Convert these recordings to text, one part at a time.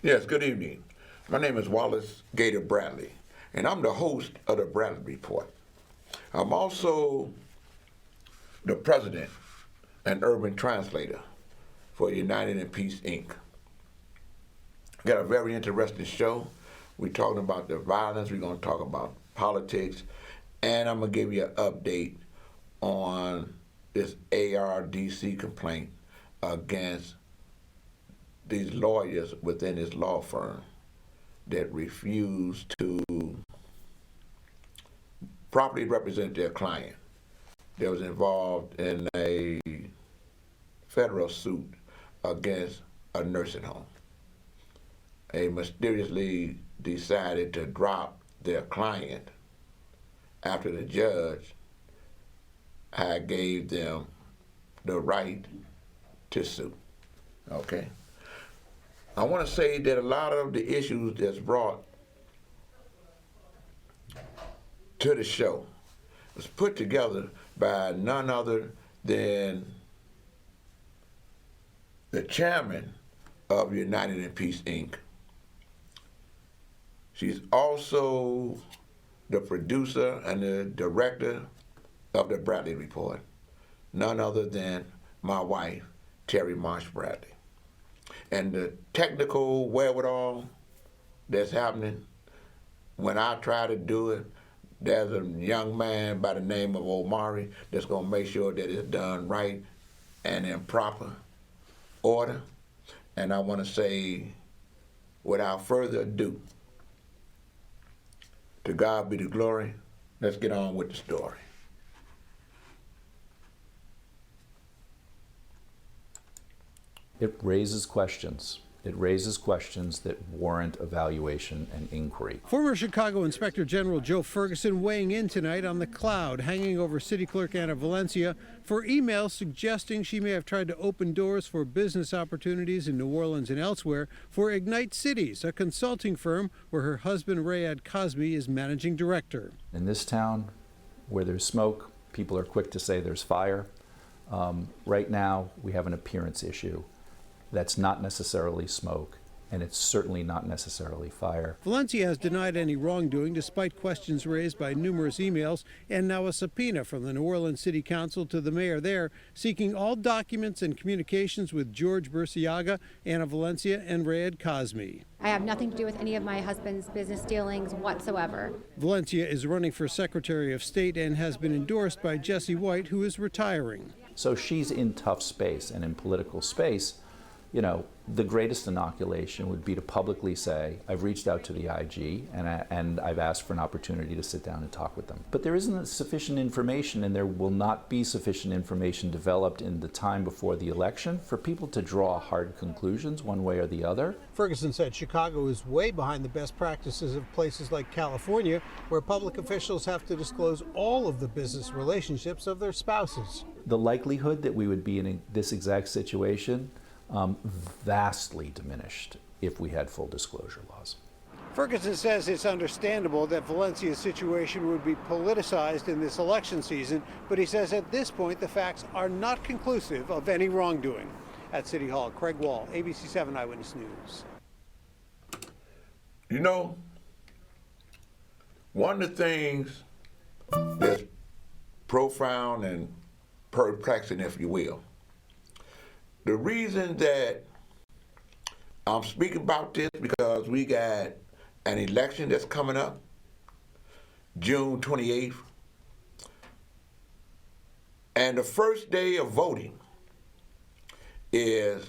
Yes, good evening. My name is Wallace Gator Bradley, and I'm the host of the Bradley Report. I'm also the president and urban translator for United in Peace, Inc. Got a very interesting show. We're talking about the violence, we're going to talk about politics, and I'm going to give you an update on this ARDC complaint against these lawyers within his law firm that refuse to properly represent their client that was involved in a federal suit against a nursing home. They mysteriously decided to drop their client after the judge had gave them the right to sue. Okay? I want to say that a lot of the issues that's brought to the show was put together by none other than the chairman of United in Peace, Inc. She's also the producer and the director of the Bradley Report, none other than my wife, Terry Marsh Bradley. And the technical wherewithal that's happening, when I try to do it, there's a young man by the name of Omari that's going to make sure that it's done right and in proper order. And I want to say, without further ado, to God be the glory. Let's get on with the story. It raises questions. It raises questions that warrant evaluation and inquiry. Former Chicago Inspector General Joe Ferguson weighing in tonight on the cloud hanging over City Clerk Anna Valencia for emails suggesting she may have tried to open doors for business opportunities in New Orleans and elsewhere for Ignite Cities, a consulting firm where her husband Rayad Cosme is managing director. In this town, where there's smoke, people are quick to say there's fire. Right now, we have an appearance issue. That's not necessarily smoke, and it's certainly not necessarily fire. Valencia has denied any wrongdoing despite questions raised by numerous emails and now a subpoena from the New Orleans City Council to the mayor there seeking all documents and communications with George Burciaga, Anna Valencia, and Rayad Cosme. I have nothing to do with any of my husband's business dealings whatsoever. Valencia is running for Secretary of State and has been endorsed by Jesse White, who is retiring. So she's in tough space, and in political space, you know, the greatest inoculation would be to publicly say, I've reached out to the IG and I've asked for an opportunity to sit down and talk with them. But there isn't sufficient information, and there will not be sufficient information developed in the time before the election for people to draw hard conclusions one way or the other. Ferguson said Chicago is way behind the best practices of places like California, where public officials have to disclose all of the business relationships of their spouses. The likelihood that we would be in this exact situation vastly diminished if we had full disclosure laws. Ferguson says it's understandable that Valencia's situation would be politicized in this election season, but he says at this point the facts are not conclusive of any wrongdoing. At City Hall, Craig Wall, ABC 7 Eyewitness News. You know, one of the things that's profound and perplexing, if you will, the reason that I'm speaking about this because we got an election that's coming up, June 28th, and the first day of voting is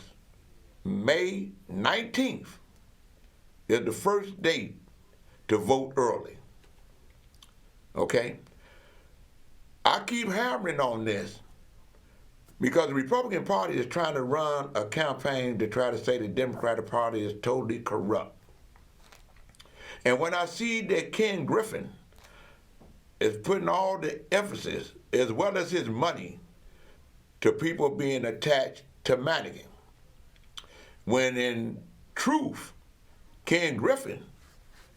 May 19th, is the first date to vote early, okay? I keep hammering on this because the Republican Party is trying to run a campaign to try to say the Democratic Party is totally corrupt. And when I see that Ken Griffin is putting all the emphasis, as well as his money, to people being attached to Madigan, when in truth, Ken Griffin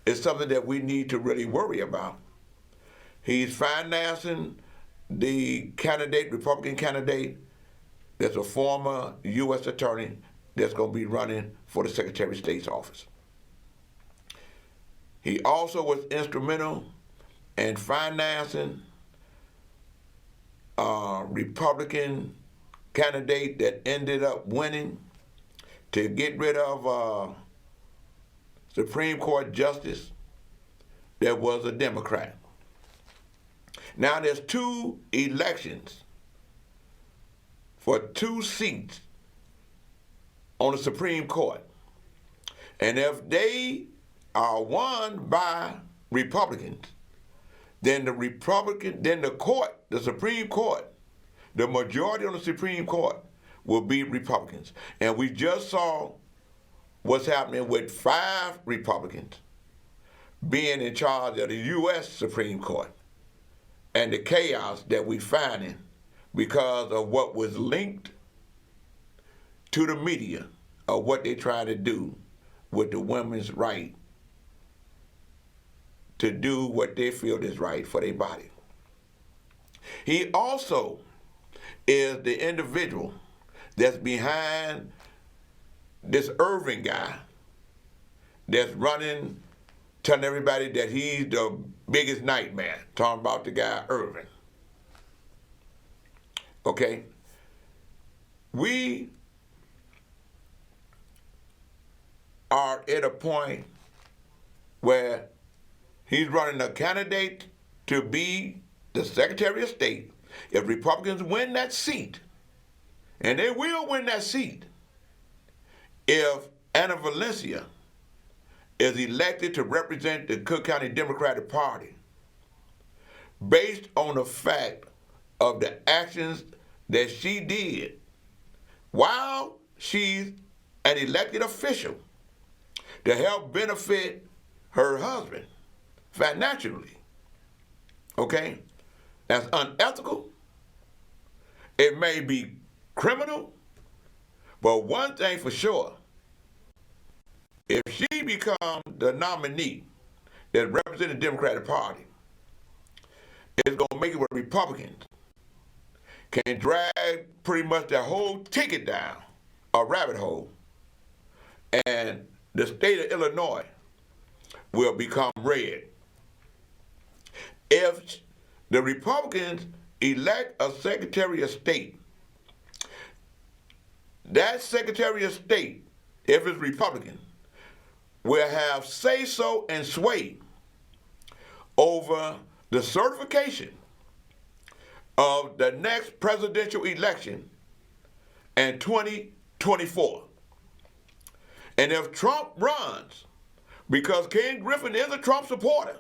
is something that we need to really worry about. He's financing the candidate, Republican candidate, that's a former U.S. attorney that's going to be running for the Secretary of State's office. He also was instrumental in financing a Republican candidate that ended up winning to get rid of Supreme Court justice that was a Democrat. Now there's 2 elections for 2 seats on the Supreme Court. And if they are won by Republicans, then the Supreme Court, the majority on the Supreme Court will be Republicans. And we just saw what's happening with 5 Republicans being in charge of the U.S. Supreme Court and the chaos that we find in because of what was linked to the media of what they try to do with the women's right to do what they feel is right for their body. He also is the individual that's behind this Irving guy that's running, telling everybody that he's the biggest nightmare, talking about the guy Irving. Okay? We are at a point where he's running a candidate to be the Secretary of State. If Republicans win that seat, and they will win that seat, if Anna Valencia is elected to represent the Cook County Democratic Party, based on the fact of the actions that she did while she's an elected official to help benefit her husband financially. Okay? That's unethical. It may be criminal, but one thing for sure, if she becomes the nominee that represents the Democratic Party, it's going to make it where Republicans can drag pretty much their whole ticket down a rabbit hole, and the state of Illinois will become red. If the Republicans elect a Secretary of State, that Secretary of State, if it's Republican, will have say-so and sway over the certification of the next presidential election in 2024. And if Trump runs, because Ken Griffin is a Trump supporter,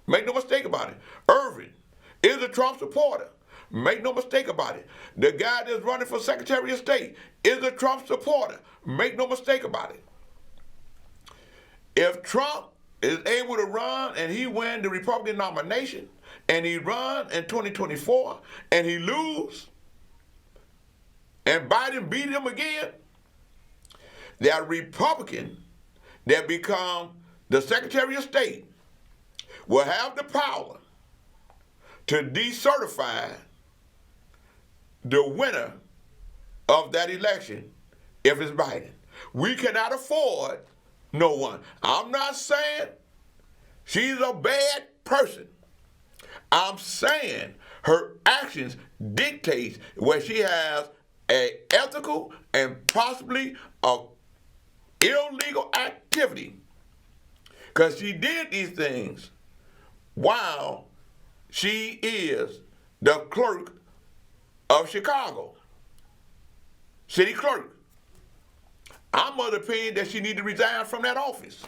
make no mistake about it. Irving is a Trump supporter. Make no mistake about it. The guy that's running for Secretary of State is a Trump supporter. Make no mistake about it. If Trump is able to run and he win the Republican nomination and he run in 2024 and he lose and Biden beat him again, that Republican that become the Secretary of State will have the power to decertify the winner of that election if it's Biden. We cannot afford no one. I'm not saying she's a bad person. I'm saying her actions dictate where she has an ethical and possibly a illegal activity, because she did these things while she is the clerk of Chicago, city clerk. I'm of the opinion that she needs to resign from that office.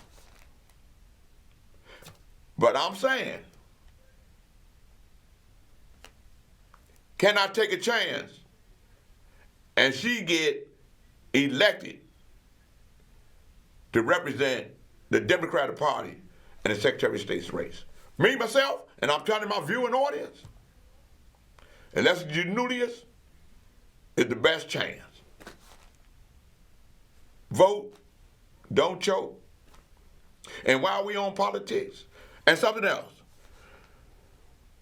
But I'm saying, can I take a chance and she get elected to represent the Democratic Party in the Secretary of State's race? Me, myself, and I'm telling my viewing audience, unless Janunius is the best chance. Vote, don't choke. And while we on politics, and something else,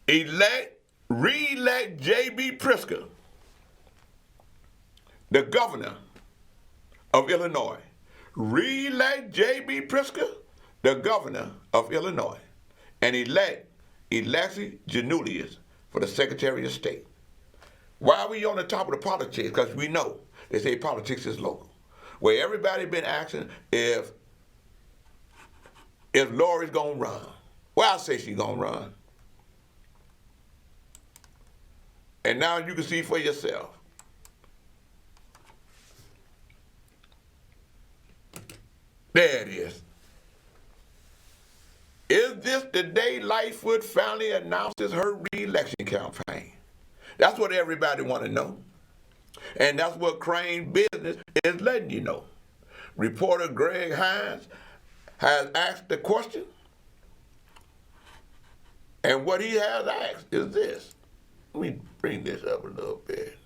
re-elect J.B. Pritzker, the governor of Illinois. Re-elect J.B. Pritzker, the governor of Illinois and elect Alexis Janulius for the Secretary of State. Why are we on the top of the politics? Because we know they say politics is local. Where everybody been asking if Lori's gonna run. Well, I say she's gonna run. And now you can see for yourself. There it is. Is this the day Lightfoot finally announces her re-election campaign? That's what everybody want to know. And that's what Crane Business is letting you know. Reporter Greg Hines has asked the question, and what he has asked is this. Let me bring this up a little bit.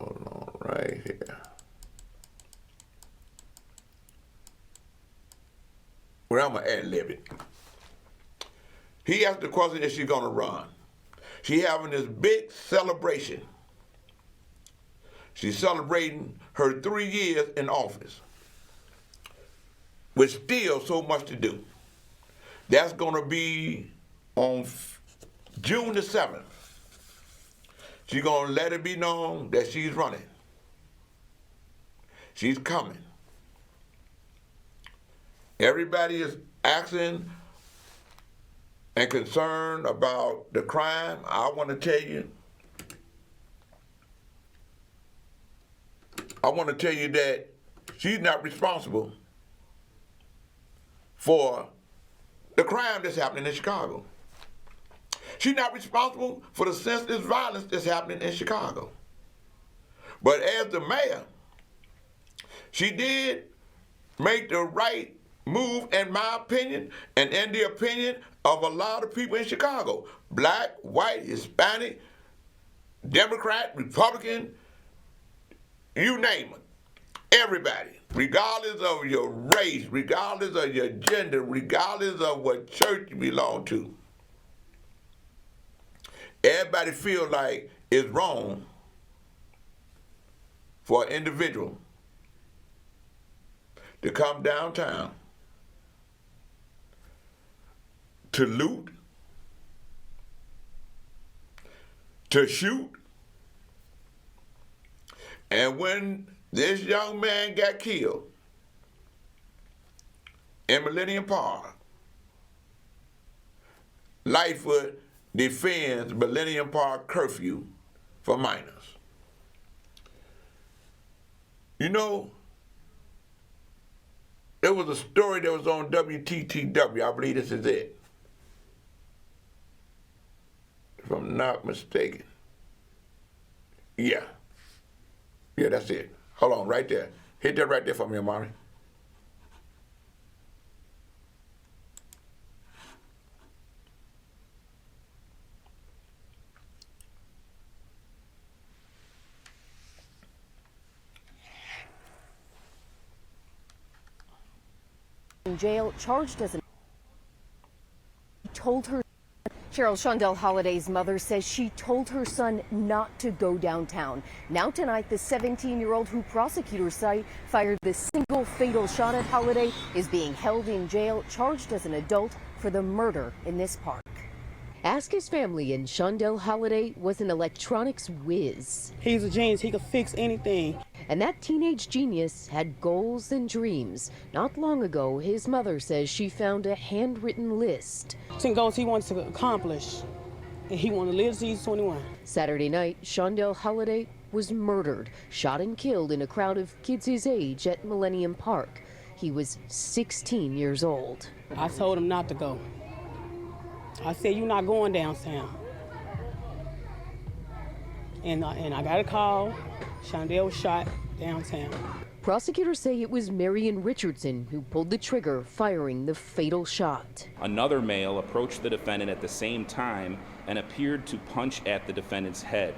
Hold on right here. Well, I'm going to ad-lib it. He asked the question if she's going to run. She's having this big celebration. She's celebrating her 3 years in office, with still so much to do. That's going to be on June the 7th. She's going to let it be known that she's running. She's coming. Everybody is asking and concerned about the crime. I want to tell you, that she's not responsible for the crime that's happening in Chicago. She's not responsible for the senseless violence that's happening in Chicago. But as the mayor, she did make the right move, in my opinion, and in the opinion of a lot of people in Chicago. Black, white, Hispanic, Democrat, Republican, you name it. Everybody, regardless of your race, regardless of your gender, regardless of what church you belong to. Everybody feels like it's wrong for an individual to come downtown to loot, to shoot, and when this young man got killed in Millennium Park, Lightfoot defends Millennium Park curfew for minors. You know, there was a story that was on WTTW, I believe this is it, if I'm not mistaken. Yeah, that's it. Hold on, right there. Hit that right there for me, Amari. In jail, charged as an told her. Cheryl Shondell Holliday's mother says she told her son not to go downtown. Now tonight, the 17-year-old who prosecutors say fired the single fatal shot at Holliday is being held in jail, charged as an adult for the murder in this park. Ask his family, and Shondell Holliday was an electronics whiz. He's a genius. He could fix anything. And that teenage genius had goals and dreams. Not long ago, his mother says she found a handwritten list. 10 goals he wants to accomplish, and he wanted to live to he's 21. Saturday night, Shondell Holliday was murdered, shot and killed in a crowd of kids his age at Millennium Park. He was 16 years old. I told him not to go. I said, "You're not going downtown." And I got a call. Shondell was shot downtown. Prosecutors say it was Marion Richardson who pulled the trigger, firing the fatal shot. Another male approached the defendant at the same time and appeared to punch at the defendant's head.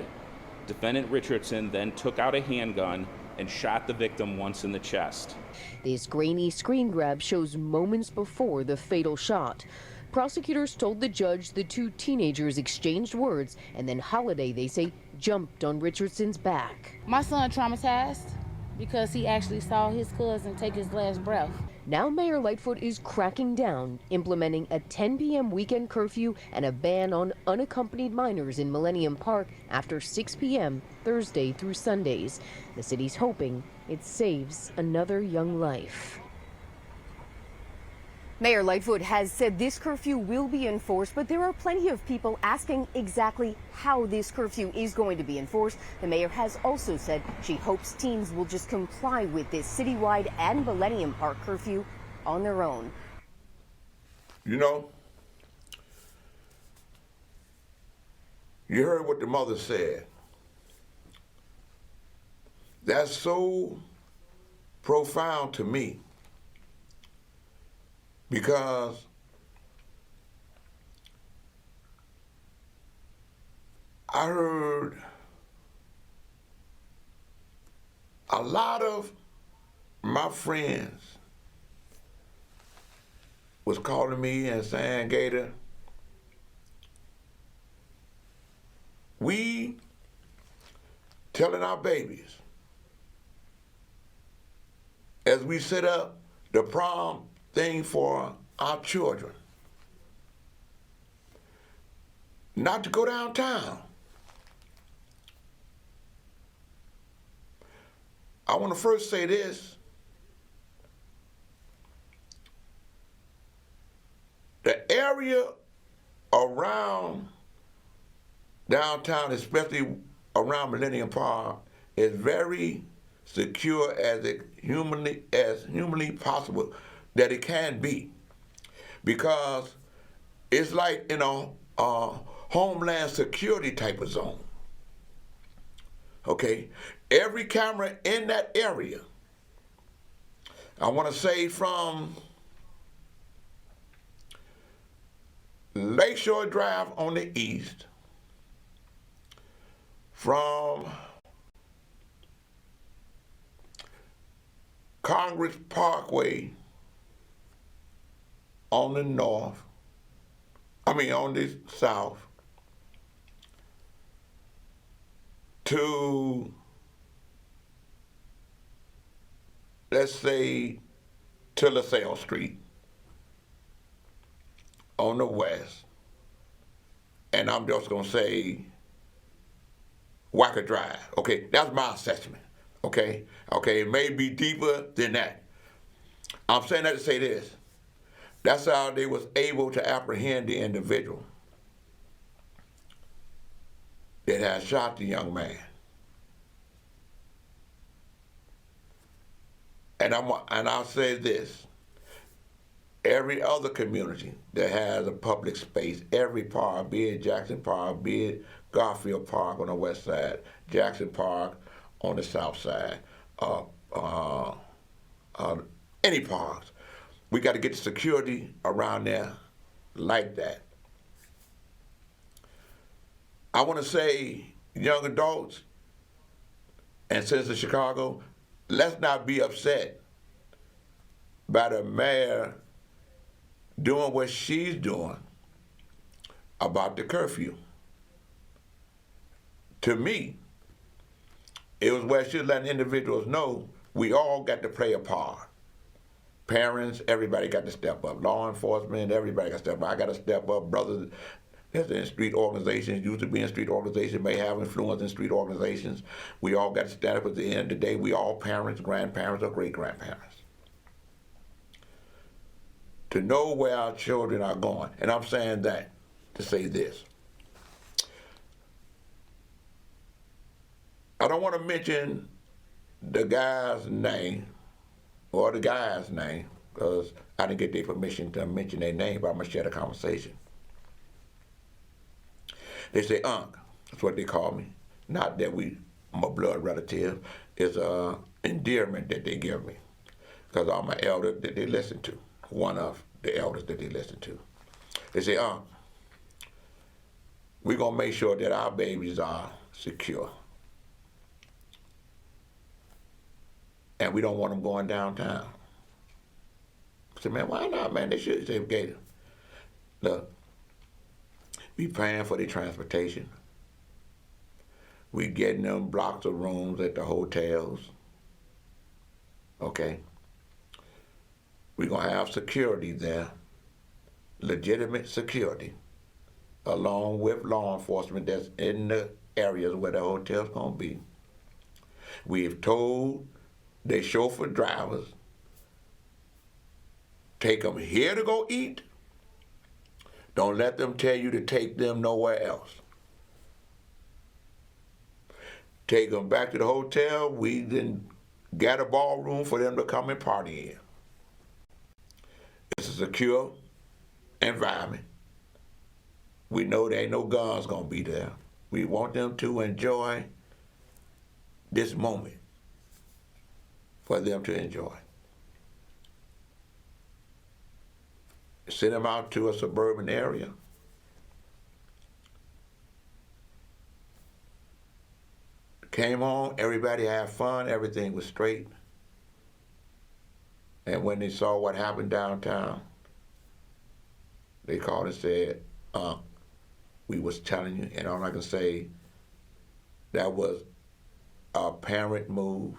Defendant Richardson then took out a handgun and shot the victim once in the chest. This grainy screen grab shows moments before the fatal shot. Prosecutors told the judge the two teenagers exchanged words, and then Holiday, they say, jumped on Richardson's back. My son traumatized because he actually saw his cousin take his last breath. Now Mayor Lightfoot is cracking down, implementing a 10 p.m. weekend curfew and a ban on unaccompanied minors in Millennium Park after 6 p.m. Thursday through Sundays. The city's hoping it saves another young life. Mayor Lightfoot has said this curfew will be enforced, but there are plenty of people asking exactly how this curfew is going to be enforced. The mayor has also said she hopes teens will just comply with this citywide and Millennium Park curfew on their own. You know, you heard what the mother said. That's so profound to me. Because I heard a lot of my friends was calling me and saying, Gator, we telling our babies as we set up the prom thing for our children, not to go downtown. I want to first say this. The area around downtown, especially around Millennium Park, is very secure as humanly possible that it can be, because it's like in a homeland security type of zone. Okay, every camera in that area, I want to say from Lakeshore Drive on the east, from Congress Parkway on the north, on the south, to, let's say, to LaSalle Street on the west, and I'm just gonna say Wacker Drive. Okay, that's my assessment. Okay, it may be deeper than that. I'm saying that to say this. That's how they was able to apprehend the individual that had shot the young man. And I'll say this. Every other community that has a public space, every park, be it Jackson Park, be it Garfield Park on the west side, Jackson Park on the south side, any parks, we got to get the security around there like that. I want to say, young adults and citizens of Chicago, let's not be upset by the mayor doing what she's doing about the curfew. To me, it was where she's letting individuals know we all got to play a part. Parents, everybody got to step up. Law enforcement, everybody got to step up. I got to step up. Brothers that's in street organizations, used to be in street organizations, may have influence in street organizations. We all got to stand up at the end of the day. We all parents, grandparents, or great-grandparents. To know where our children are going. And I'm saying that to say this. I don't want to mention the guy's name or the guy's name, because I didn't get their permission to mention their name, but I'm going to share the conversation. They say, Unc, that's what they call me. Not that I'm a blood relative. It's an endearment that they give me, because I'm an elder that they listen to, one of the elders that they listen to. They say, Unc, we're going to make sure that our babies are secure. And we don't want them going downtown. I said, man, why not, man? They should say, Gator. Look, we paying for the transportation. We getting them blocks of rooms at the hotels. Okay? We're going to have security there, legitimate security, along with law enforcement that's in the areas where the hotel's going to be. We've told the chauffeur drivers, take them here to go eat. Don't let them tell you to take them nowhere else. Take them back to the hotel. We then got a ballroom for them to come and party in. It's a secure environment. We know there ain't no guns gonna be there. We want them to enjoy this moment for them to enjoy. Send them out to a suburban area. Came home, everybody had fun, everything was straight. And when they saw what happened downtown, they called and said, we was telling you, and all I can say, that was a parent move,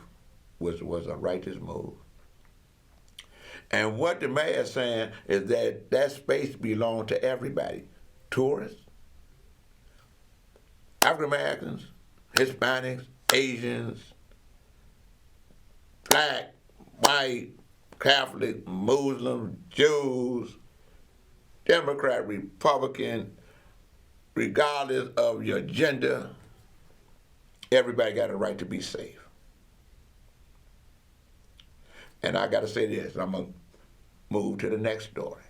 was a righteous move. And what the mayor is saying is that that space belongs to everybody. Tourists, African Americans, Hispanics, Asians, black, white, Catholic, Muslim, Jews, Democrat, Republican, regardless of your gender, everybody got a right to be safe. And I got to say this, I'm going to move to the next story.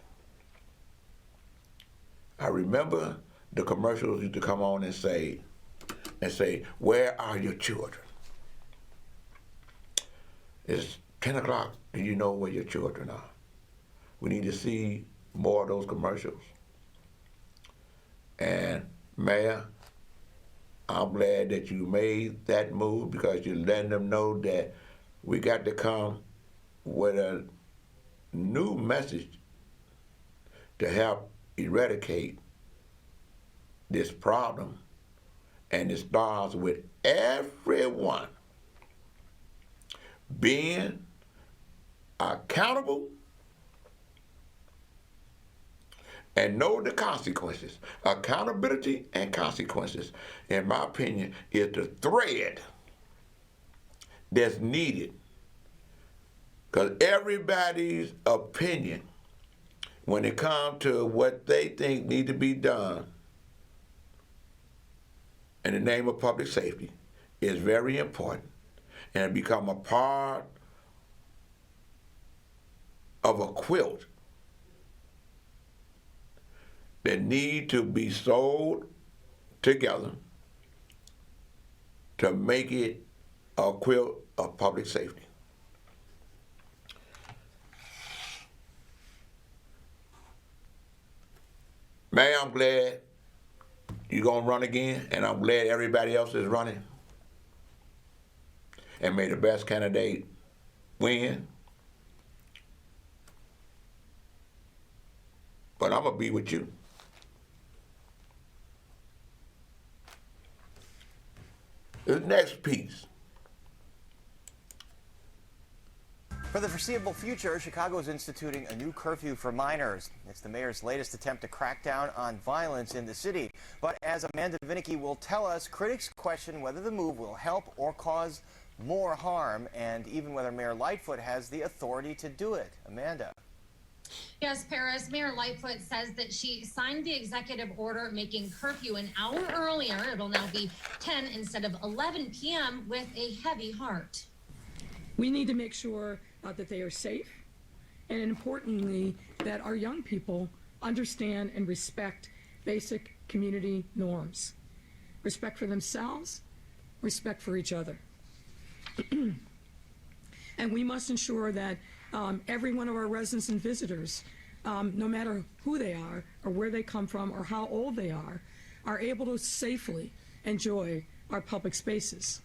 I remember the commercials used to come on and say, where are your children? It's 10 o'clock. Do you know where your children are? We need to see more of those commercials. And Mayor, I'm glad that you made that move because you're letting them know that we got to come with a new message to help eradicate this problem. And it starts with everyone being accountable and know the consequences. Accountability and consequences, in my opinion, is the thread that's needed. Because everybody's opinion, when it comes to what they think need to be done in the name of public safety, is very important and become a part of a quilt that need to be sewed together to make it a quilt of public safety. Man, I'm glad you're gonna run again, and I'm glad everybody else is running. And may the best candidate win. But I'm gonna be with you. The next piece. For the foreseeable future, Chicago is instituting a new curfew for minors. It's the mayor's latest attempt to crack down on violence in the city. But as Amanda Vinicky will tell us, critics question whether the move will help or cause more harm, and even whether Mayor Lightfoot has the authority to do it. Amanda. Yes, Paris. Mayor Lightfoot says that she signed the executive order making curfew an hour earlier. It'll now be 10 instead of 11 p.m. with a heavy heart. We need to make sure that they are safe, and importantly, that our young people understand and respect basic community norms. Respect for themselves, respect for each other. And we must ensure that every one of our residents and visitors, no matter who they are or where they come from or how old they are able to safely enjoy our public spaces.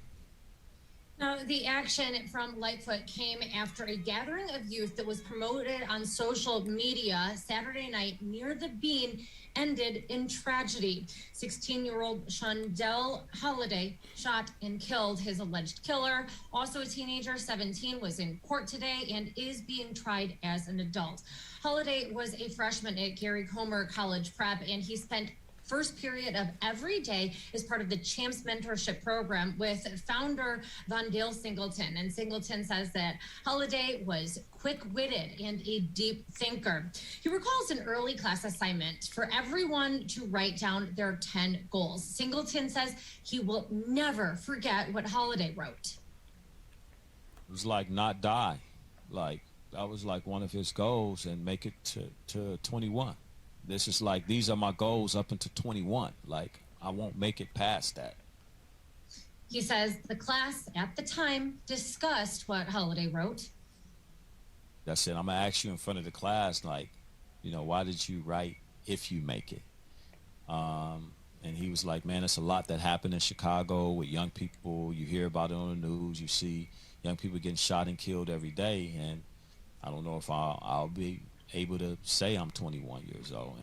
Now, the action from Lightfoot came after a gathering of youth that was promoted on social media Saturday night near the Bean ended in tragedy. 16-year-old Shondell Holliday shot and killed his alleged killer. Also a teenager, 17, was in court today and is being tried as an adult. Holliday was a freshman at Gary Comer College Prep, and he spent first period of every day as part of the Champs Mentorship Program with founder Vondale Singleton. And Singleton says that Holliday was quick-witted and a deep thinker. He recalls an early class assignment for everyone to write down their 10 goals. Singleton says he will never forget what Holliday wrote. It was like not die. Like that was like one of his goals, and make it to 21. This is like, these are my goals up until 21. Like, I won't make it past that. He says the class at the time discussed what Holliday wrote. That's it. I'm going to ask you in front of the class, like, you know, why did you write if you make it? And he was like, man, it's a lot that happened in Chicago with young people. You hear about it on the news. You see young people getting shot and killed every day. And I don't know if I'll be able to say I'm 21 years old.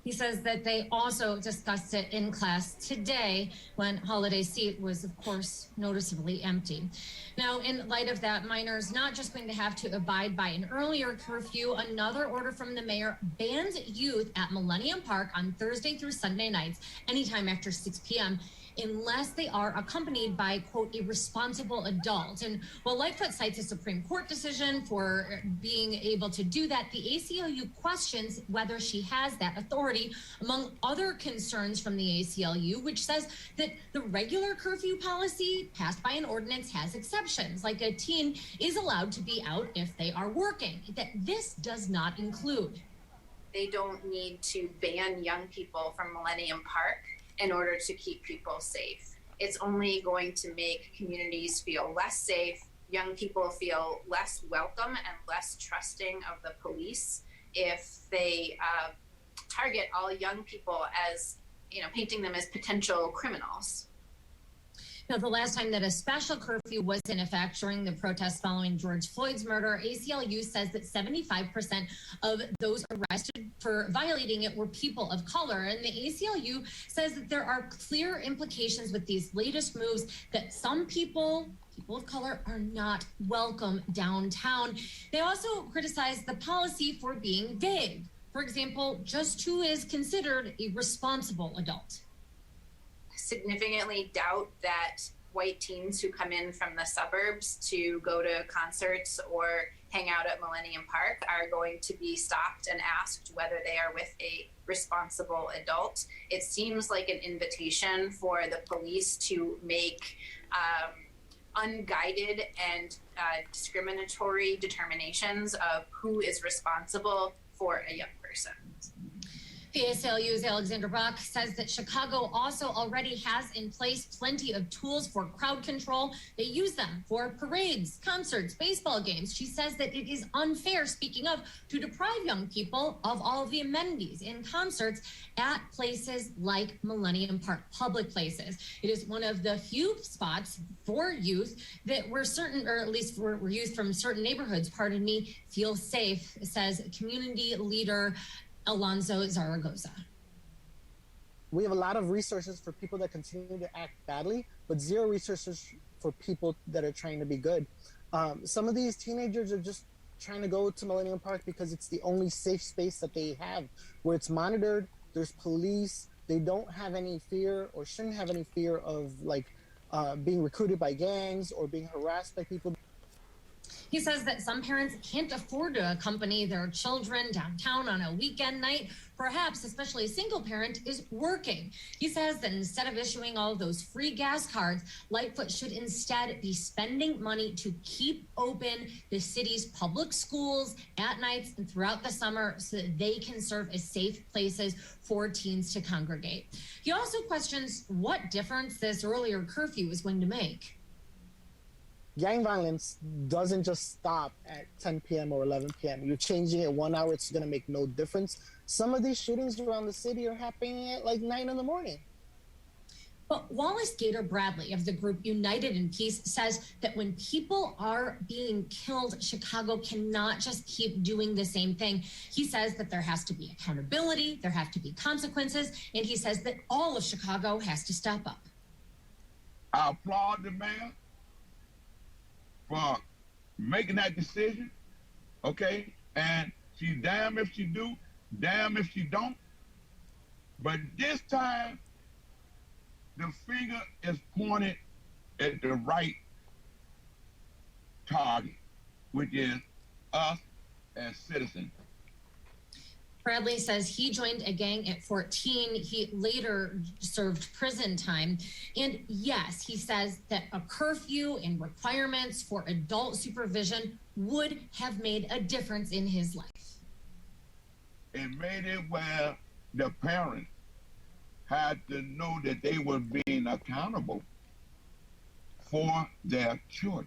He says that they also discussed it in class today when Holliday's seat was, of course, noticeably empty. Now, in light of that, minors not just going to have to abide by an earlier curfew, another order from the mayor bans youth at Millennium Park on Thursday through Sunday nights, anytime after 6 p.m., unless they are accompanied by, quote, a responsible adult. And while Lightfoot cites a Supreme Court decision for being able to do that, the ACLU questions whether she has that authority, among other concerns from the ACLU, which says that the regular curfew policy passed by an ordinance has exceptions, like a teen is allowed to be out if they are working, that this does not include. They don't need to ban young people from Millennium Park in order to keep people safe. It's only going to make communities feel less safe, young people feel less welcome and less trusting of the police if they target all young people as, you know, painting them as potential criminals. Now, the last time that a special curfew was in effect during the protests following George Floyd's murder, ACLU says that 75% of those arrested for violating it were people of color. And the ACLU says that there are clear implications with these latest moves that some people of color are not welcome downtown. They also criticize the policy for being vague. For example, just who is considered a responsible adult. Significantly doubt that white teens who come in from the suburbs to go to concerts or hang out at Millennium Park are going to be stopped and asked whether they are with a responsible adult. It seems like an invitation for the police to make unguided and discriminatory determinations of who is responsible for a young person. The ACLU's Alexander Brock says that Chicago also already has in place plenty of tools for crowd control. They use them for parades, concerts, baseball games. She says that it is unfair, speaking of, to deprive young people of all of the amenities in concerts at places like Millennium Park, public places. It is one of the few spots for youth that were certain, or at least for youth from certain neighborhoods, feel safe, says community leader Alonzo Zaragoza. We have a lot of resources for people that continue to act badly, but zero resources for people that are trying to be good. Some of these teenagers are just trying to go to Millennium Park because it's the only safe space that they have, where it's monitored, there's police, they don't have any fear or shouldn't have any fear of being recruited by gangs or being harassed by people. He says that some parents can't afford to accompany their children downtown on a weekend night. Perhaps, especially a single parent, is working. He says that instead of issuing all of those free gas cards, Lightfoot should instead be spending money to keep open the city's public schools at nights and throughout the summer so that they can serve as safe places for teens to congregate. He also questions what difference this earlier curfew is going to make. Gang violence doesn't just stop at 10 p.m. or 11 p.m. You're changing it 1 hour, it's going to make no difference. Some of these shootings around the city are happening at like 9 in the morning. But Wallace Gator Bradley of the group United in Peace says that when people are being killed, Chicago cannot just keep doing the same thing. He says that there has to be accountability, there have to be consequences, and he says that all of Chicago has to step up. I applaud the mayor for making that decision, okay? And she's damn if she do, damn if she don't. But this time, the finger is pointed at the right target, which is us as citizens. Bradley says he joined a gang at 14. He later served prison time. And yes, he says that a curfew and requirements for adult supervision would have made a difference in his life. It made it where the parents had to know that they were being accountable for their children.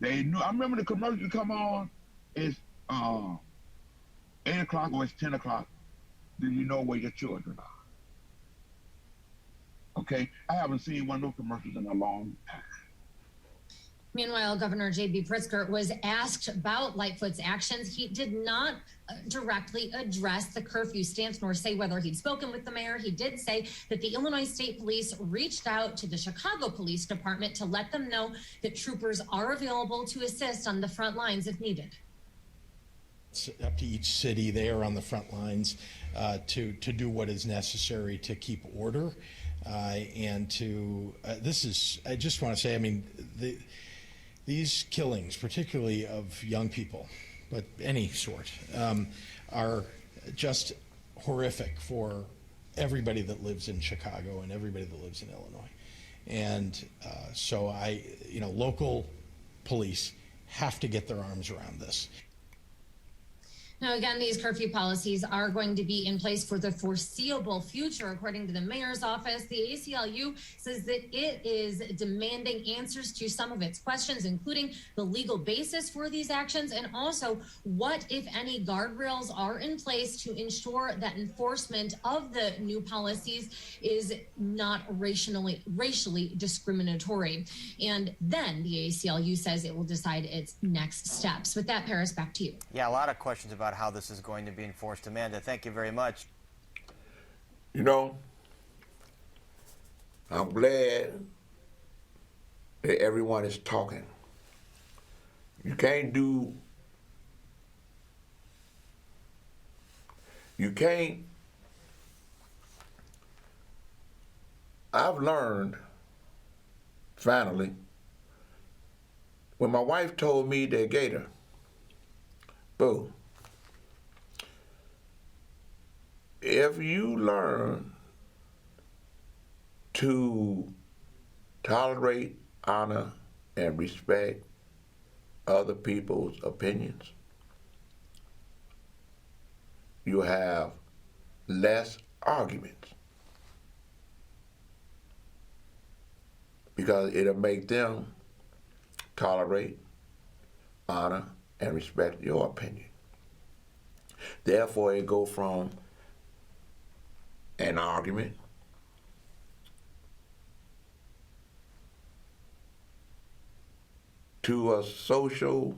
They knew. I remember the commercial come on. It's 8 o'clock or it's 10 o'clock. Do you know where your children are? Okay, I haven't seen one of those commercials in a long time. Meanwhile, Governor J.B. Pritzker was asked about Lightfoot's actions. He did not directly address the curfew stance nor say whether he'd spoken with the mayor. He did say that the Illinois State Police reached out to the Chicago Police Department to let them know that troopers are available to assist on the front lines if needed. It's up to each city. They are on the front lines to do what is necessary to keep order and to I just want to say, I mean, these killings, particularly of young people, but any sort, are just horrific for everybody that lives in Chicago and everybody that lives in Illinois. And so local police have to get their arms around this. Now, again, these curfew policies are going to be in place for the foreseeable future, according to the mayor's office. The ACLU says that it is demanding answers to some of its questions, including the legal basis for these actions and also what, if any, guardrails are in place to ensure that enforcement of the new policies is not racially discriminatory. And then the ACLU says it will decide its next steps. With that, Paris, back to you. Yeah, a lot of questions about how this is going to be enforced. Amanda, thank you very much. You know, I'm glad that everyone is talking. You can't, I've learned, finally, when my wife told me that Gator, boo, if you learn to tolerate, honor, and respect other people's opinions, you have less arguments. Because it'll make them tolerate, honor, and respect your opinion. Therefore, it go from an argument to a social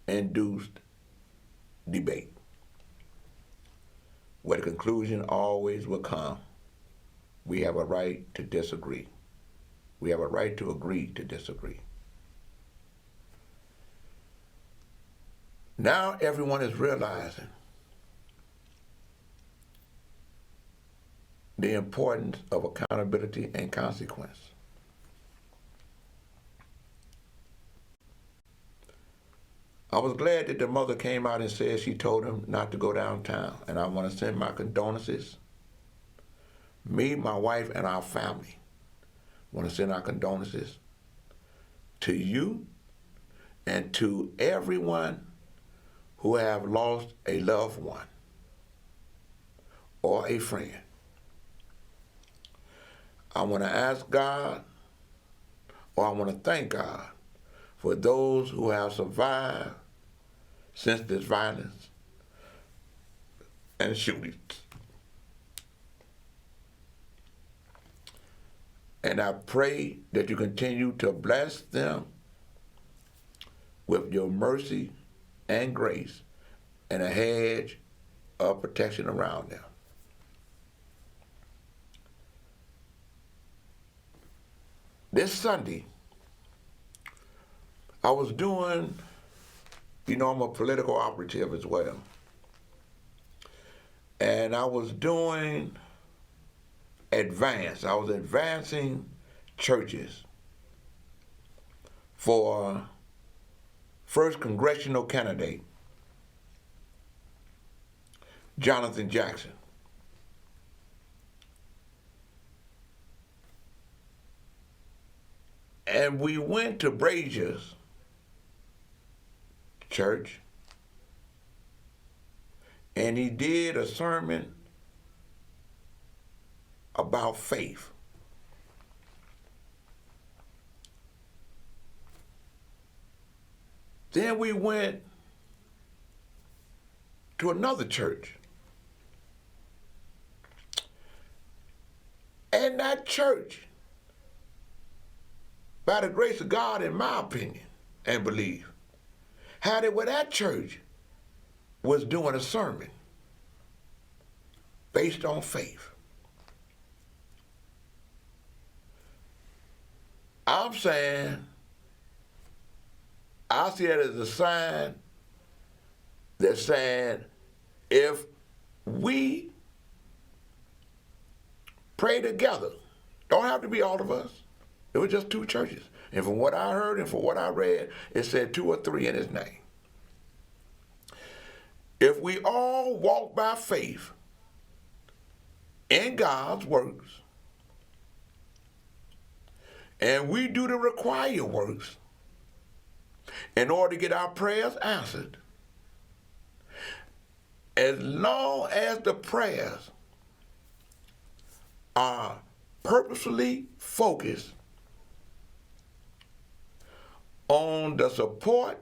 induced debate, where the conclusion always will come: we have a right to disagree. We have a right to agree to disagree. Now everyone is realizing the importance of accountability and consequence. I was glad that the mother came out and said she told him not to go downtown, and I want to send my condolences. Me, my wife, and our family want to send our condolences to you and to everyone who have lost a loved one or a friend. I want to ask God, or I want to thank God for those who have survived since this violence and shootings. And I pray that you continue to bless them with your mercy and grace and a hedge of protection around them. This Sunday, I was doing, I'm a political operative as well. And I was doing I was advancing churches for first congressional candidate, Jonathan Jackson. And we went to Brazier's church, and he did a sermon about faith. Then we went to another church. And that church, by the grace of God, in my opinion and belief, had it where that church was doing a sermon based on faith. I'm saying, I see it as a sign that's saying if we pray together, don't have to be all of us. It was just two churches. And from what I heard and from what I read, it said 2 or 3 in his name. If we all walk by faith in God's works, and we do the required works in order to get our prayers answered, as long as the prayers are purposefully focused on the support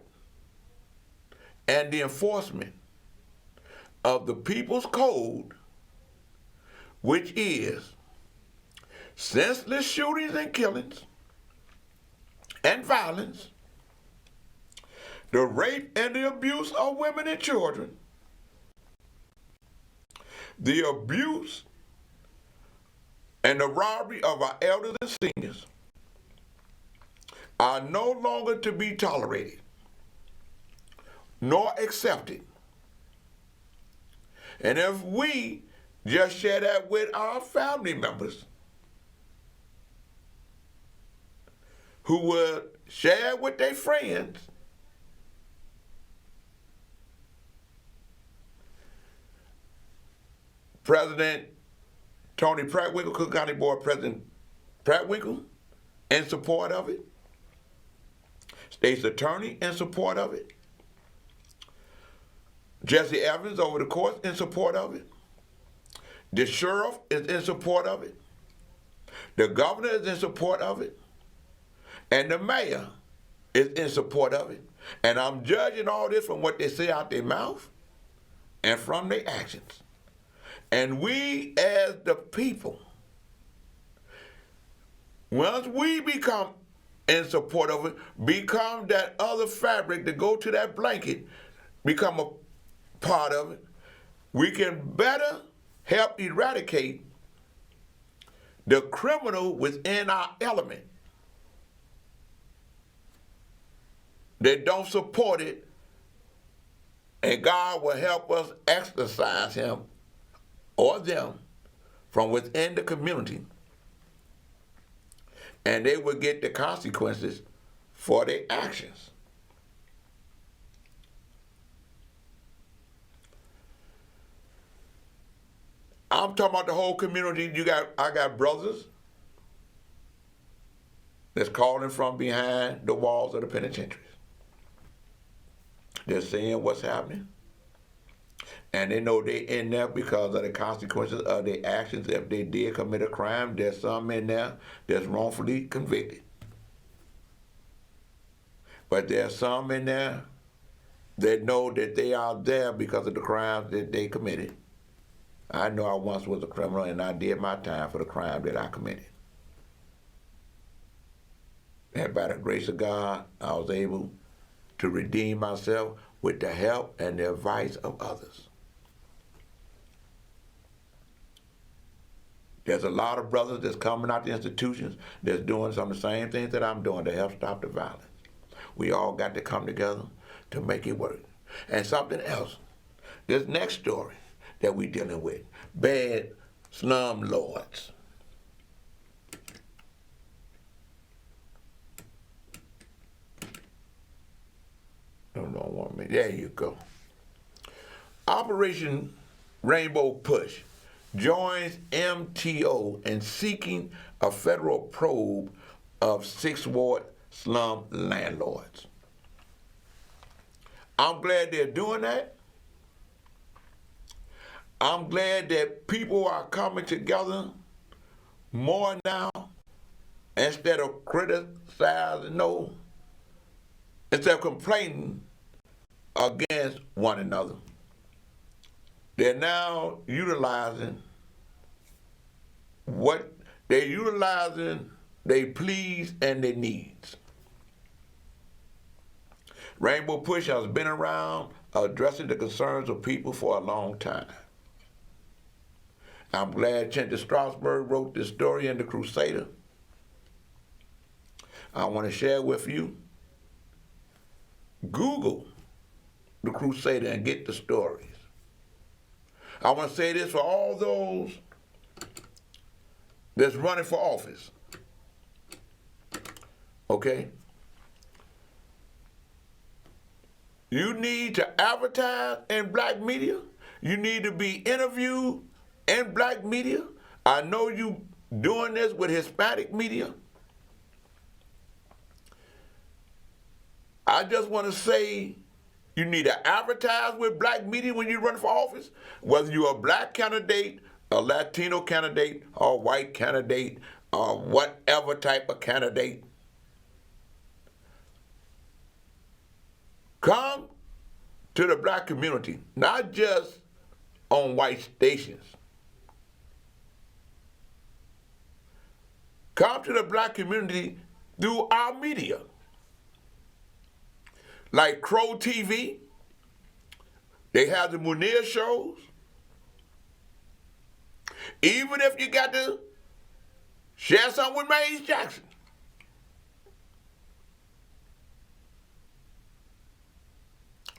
and the enforcement of the People's Code, which is senseless shootings and killings and violence, the rape and the abuse of women and children, the abuse and the robbery of our elders and seniors are no longer to be tolerated nor accepted. And if we just share that with our family members, who would share it with their friends, President Tony Prattwinkle, Cook County Board President Prattwinkle, in support of it. State's Attorney in support of it. Jesse Evans over the courts in support of it. The sheriff is in support of it. The governor is in support of it. And the mayor is in support of it. And I'm judging all this from what they say out their mouth and from their actions. And we as the people, once we become in support of it, become that other fabric to go to that blanket, become a part of it, we can better help eradicate the criminal within our element that don't support it, and God will help us exorcise him or them from within the community, and they will get the consequences for their actions. I'm talking about the whole community. I got brothers that's calling from behind the walls of the penitentiaries. They're seeing what's happening, and they know they're in there because of the consequences of their actions. If they did commit a crime, there's some in there that's wrongfully convicted. But there's some in there that know that they are there because of the crimes that they committed. I know I once was a criminal, and I did my time for the crime that I committed. And by the grace of God, I was able to redeem myself with the help and the advice of others. There's a lot of brothers that's coming out the institutions that's doing some of the same things that I'm doing to help stop the violence. We all got to come together to make it work. And something else, this next story that we're dealing with, bad slum lords. Hold on 1 minute. There you go. Operation Rainbow Push joins MTO in seeking a federal probe of 6th Ward slum landlords. I'm glad they're doing that. I'm glad that people are coming together more now instead of criticizing, no, instead of complaining against one another. They're now utilizing their pleas and their needs. Rainbow Push has been around addressing the concerns of people for a long time. I'm glad Chinta Strasburg wrote this story in The Crusader. I want to share with you. Google The Crusader and get the stories. I want to say this for all those that's running for office. Okay? You need to advertise in black media. You need to be interviewed in black media. I know you doing this with Hispanic media. I just want to say you need to advertise with black media when you run for office, whether you're a black candidate, a Latino candidate, or a white candidate, or whatever type of candidate. Come to the black community, not just on white stations. Come to the black community through our media. Like Crow TV, they have the Munir shows. Even if you got to share something with Maze Jackson.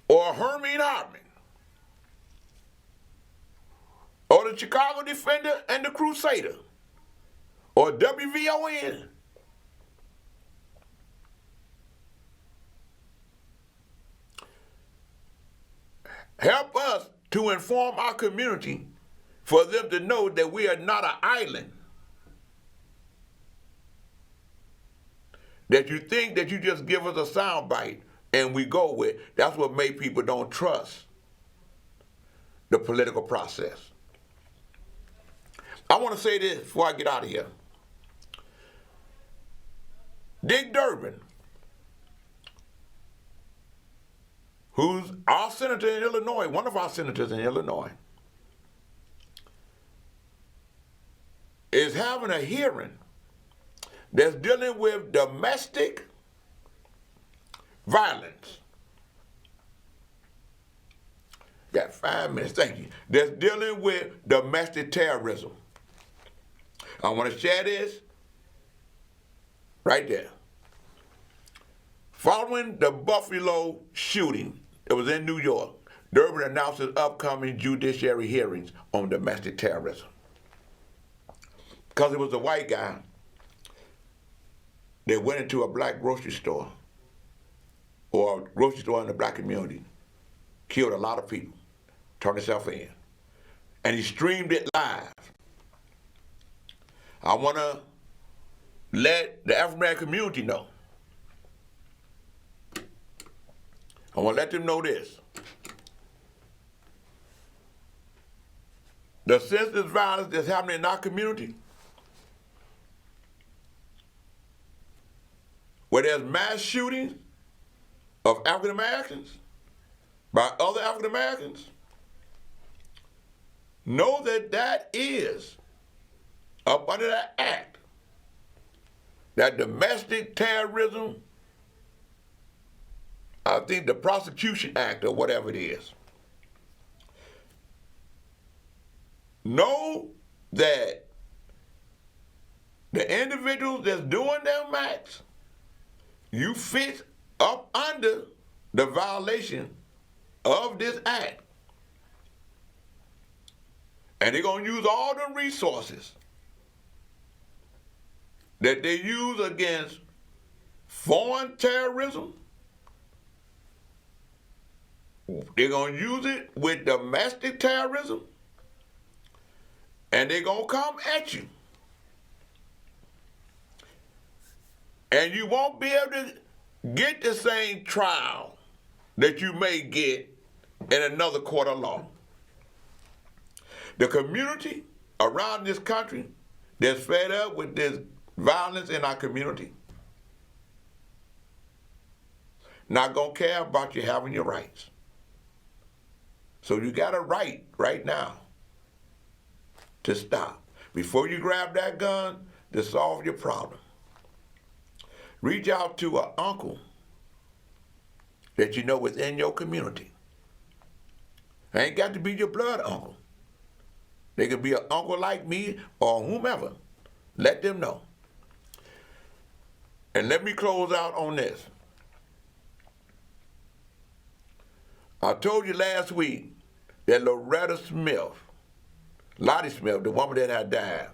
Or Hermine Hartman. Or the Chicago Defender and the Crusader. Or WVON. Help us to inform our community for them to know that we are not an island. That you think that you just give us a sound bite and we go with. That's what made people don't trust the political process. I want to say this before I get out of here. Dick Durbin, who's our senator in Illinois, one of our senators in Illinois, is having a hearing that's dealing with domestic violence. Got 5 minutes, thank you. That's dealing with domestic terrorism. I want to share this right there. Following the Buffalo shooting, it was in New York, Durbin announced his upcoming judiciary hearings on domestic terrorism. Because it was a white guy that went into a black grocery store or a grocery store in the black community, killed a lot of people, turned himself in. And he streamed it live. I want to let the African American community know. I want to let them know this. The senseless violence that's happening in our community, where there's mass shootings of African Americans by other African Americans, know that that is, up under that act, that domestic terrorism, I think the Prosecution Act or whatever it is, know that the individuals that's doing them acts, you fit up under the violation of this act. And they're going to use all the resources that they use against foreign terrorism. They're going to use it with domestic terrorism. And they're going to come at you. And you won't be able to get the same trial that you may get in another court of law. The community around this country that's fed up with this violence in our community not gonna care about you having your rights. So you got a right now to stop. Before you grab that gun to solve your problem, reach out to an uncle that you know is in your community. It ain't got to be your blood uncle. They could be an uncle like me or whomever. Let them know. And let me close out on this. I told you last week that Lottie Smith, the woman that had died,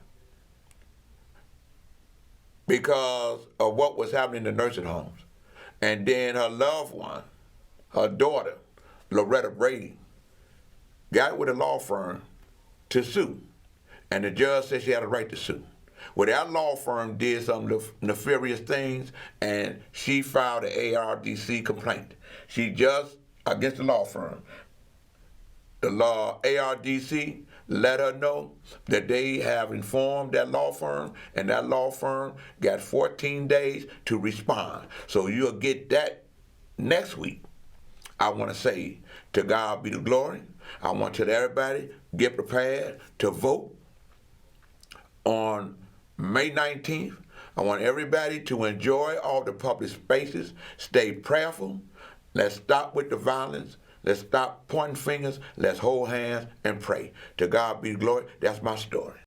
because of what was happening in the nursing homes. And then her loved one, her daughter, Gator Bradley, got with a law firm to sue. And the judge said she had a right to sue. Well, that law firm did some nefarious things, and she filed an ARDC complaint. She just, against the law firm. The law ARDC let her know that they have informed that law firm, and that law firm got 14 days to respond. So you'll get that next week. I want to say, to God be the glory. I want to let everybody get prepared to vote on May 19th. I want everybody to enjoy all the public spaces, stay prayerful. Let's stop with the violence. Let's stop pointing fingers. Let's hold hands and pray. To God be the glory. That's my story.